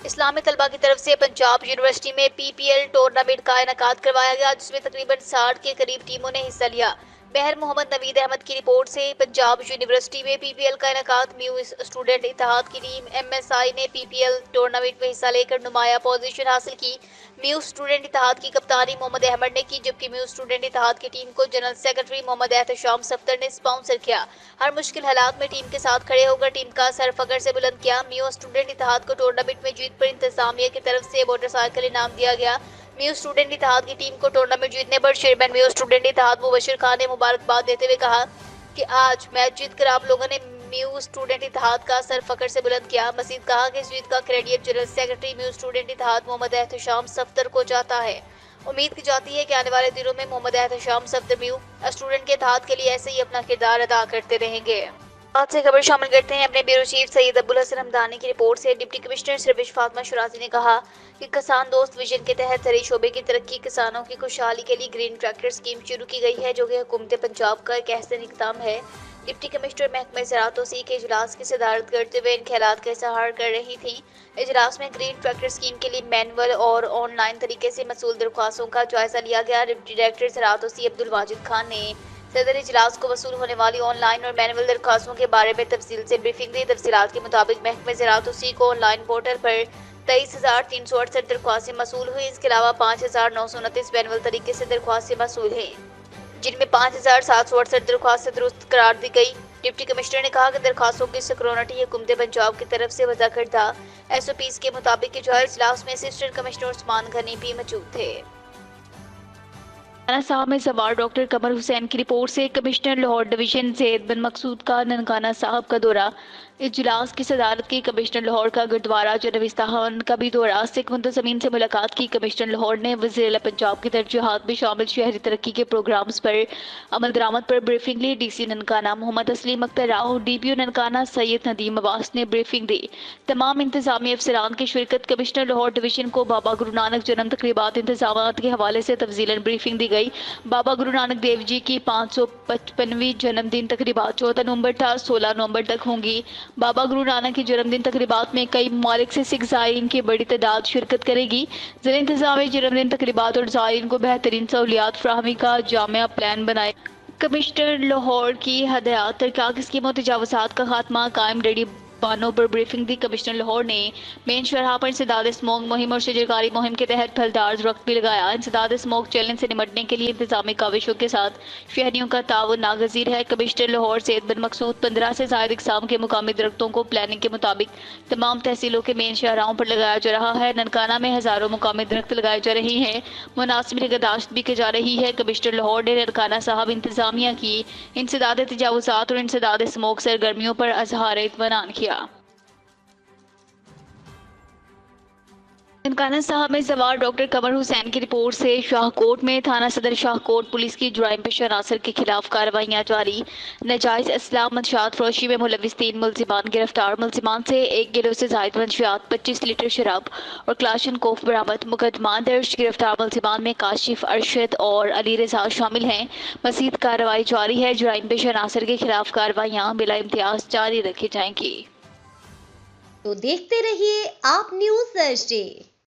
اسلامی طلبہ کی طرف سے پنجاب یونیورسٹی میں PPL ٹورنامنٹ کا انعقاد کروایا گیا، جس میں تقریباً 60 کے قریب ٹیموں نے حصہ لیا۔ بہر محمد نوید احمد کی رپورٹ سے پنجاب یونیورسٹی میں PPL کا انعقاد میو اسٹوڈنٹ اتحاد کی ٹیم MSI نے PPL ٹورنامنٹ میں حصہ لے کر نمایاں پوزیشن حاصل کی۔ میو اسٹوڈنٹ اتحاد کی کپتانی محمد احمد نے کی، جبکہ میو اسٹوڈنٹ اتحاد کی ٹیم کو جنرل سیکرٹری محمد احتشام صفدر نے اسپانسر کیا۔ ہر مشکل حالات میں ٹیم کے ساتھ کھڑے ہو کر ٹیم کا سر فخر سے بلند کیا۔ میو اسٹوڈنٹ اتحاد کو ٹورنامنٹ میں جیت پر انتظامیہ کی طرف سے موٹر سائیکل انعام دیا گیا۔ میو اسٹوڈنٹ اتحاد کی ٹیم کو ٹورنامنٹ جیتنے پر چیئرمین میو اسٹوڈنٹ اتحاد مبشر خان نے مبارکباد دیتے ہوئے کہا کہ آج میچ جیت کر آپ لوگوں نے میو اسٹوڈنٹ اتحاد کا سر فخر سے بلند کیا۔ مزید کہا کہ اس جیت کا کریڈٹ جنرل سیکرٹری میو اسٹوڈنٹ اتحاد محمد احتشام صفدر کو جاتا ہے۔ امید کی جاتی ہے کہ آنے والے دنوں میں محمد احتشام صفدر میو اسٹوڈنٹ کے اتحاد کے لیے ایسے ہی اپنا کردار ادا کرتے رہیں گے۔ بات سے خبر شامل کرتے ہیں اپنے بیورو چیف سید ابوالحسن حمدانی کی رپورٹ سے۔ ڈپٹی کمشنر سروش فاطمہ شرازی نے کہا کہ کسان دوست ویژن کے تحت زرعی شعبے کی ترقی، کسانوں کی خوشحالی کے لیے گرین ٹریکٹر اسکیم شروع کی گئی ہے، جو کہ حکومت پنجاب کا ایک احسن اقدام ہے۔ ڈپٹی کمشنر محکمہ زراعت توسیع کے اجلاس کی صدارت کرتے ہوئے ان خیالات کا اظہار کر رہی تھیں۔ اجلاس میں گرین ٹریکٹر اسکیم کے لیے مینول اور آن لائن طریقے سے موصول درخواستوں کا جائزہ لیا گیا۔ ڈپٹی ڈائریکٹر زراعت توسیع عبدالواجد خان نے صدر اجلاس کو وصول ہونے والی آن لائن اور مینول درخواستوں کے بارے میں تفصیل سے بریفنگ دی۔ تفصیلات کے مطابق محکمہ زراعت توسیع کو آن لائن پورٹل پر 23,368 درخواستیں موصول ہوئی۔ اس کے علاوہ 5,929 مینول طریقے سے درخواستیں موصول ہیں، جن میں 5,768 درخواستیں درست قرار دی گئی۔ ڈپٹی کمشنر نے کہا کہ درخواستوں کی سکیورٹی حکومت پنجاب کی طرف سے وضع کردہ SOPs کے مطابق جو اجلاس میں اسسٹنٹ کمشنر عثمان غنی بھی موجود تھے۔ ننکانہ صاحب میں سوار ڈاکٹر قمر حسین کی رپورٹ سے کمشنر لاہور ڈویژن زید بن مقصود کا ننکانہ صاحب کا دورہ۔ اجلاس کی صدارت کی کمشنر لاہور کا گردوارہ جناب استحان کا بھی دورہ۔ سکھ منتظمین سے ملاقات کی کمشنر لاہور نے وزیر اعلیٰ پنجاب کی ترجیحات میں شامل شہری ترقی کے پروگرامز پر عمل درآمد پر بریفنگ لی۔ ڈی سی ننکانہ محمد اسلیم اختر راؤ، DPO ننکانہ سید ندیم عباس نے بریفنگ دی۔ تمام انتظامی افسران کی شرکت۔ کمشنر لاہور ڈویژن کو بابا گرو نانک جنم تقریبات انتظامات کے حوالے سے تفصیلاً بریفنگ دی گئی۔ بابا گرو نانک دیو جی کی 555ویں جنم دن تقریبات 14 نومبر تھا، 16 نومبر تک ہوں گی۔ بابا گرو نانک کی جنم دن تقریبات میں کئی ممالک سے سکھ زائرین کی بڑی تعداد شرکت کرے گی۔ ضلع انتظامیہ جنم دن تقریبات اور زائرین کو بہترین سہولیات فراہمی کا جامع پلان بنائے۔ کمشنر لاہور کی ہدایات، ترقیاتی اسکیموں، تجاوزات کا خاتمہ، قائم ڈیری بانوں پر بریفنگ دی۔ کمشنر لاہور نے مین شاہراہ پر انسداد اسموگ مہم اور شجرکاری مہم کے تحت پھلدار درخت بھی لگایا۔ انسداد اسموگ چیلنج سے نمٹنے کے لیے انتظامی کاوشوں کے ساتھ شہریوں کا تعاون ناگزیر ہے۔ کمشنر لاہور زید بن مقصود 15 سے زائد اقسام کے مقامی درختوں کو پلاننگ کے مطابق تمام تحصیلوں کے مین شاہراہوں پر لگایا جا رہا ہے۔ ننکانہ میں ہزاروں مقامی درخت لگائے جا رہے ہیں، مناسب نگہداشت بھی کی جا رہی ہے۔ کمشنر لاہور نے ننکانہ صاحب انتظامیہ کی انسداد تجاوزات اور انسداد اسموگ سرگرمیوں پر اظہار اطمینان کیا۔ ननकाना साहब में सवार डॉक्टर कमर हुसैन की रिपोर्ट से शाहकोट में थाना सदर शाहकोट पुलिस की जुराइम पेशा अनासर के खिलाफ कार्रवाइयां जारी। नाजायज असलाह मंशियात फरोशी में मुलविस 3 मुलजिमान गिरफ्तार। मुलजिमान से 1 किलो से जायद मंशियात, 25 लीटर शराब और क्लाशनकोफ बरामद। मुकदमा दर्ज। गिरफ्तार मुलजिमान में काशिफ, अरशद और अली रजा शामिल हैं। मजीद कार्रवाई जारी है। जुराइम पेशा अनासर के खिलाफ कार्रवाइयां बिला इम्तियाज जारी रखी जाएंगी। तो देखते रहिए आप न्यूज़ थर्सडे।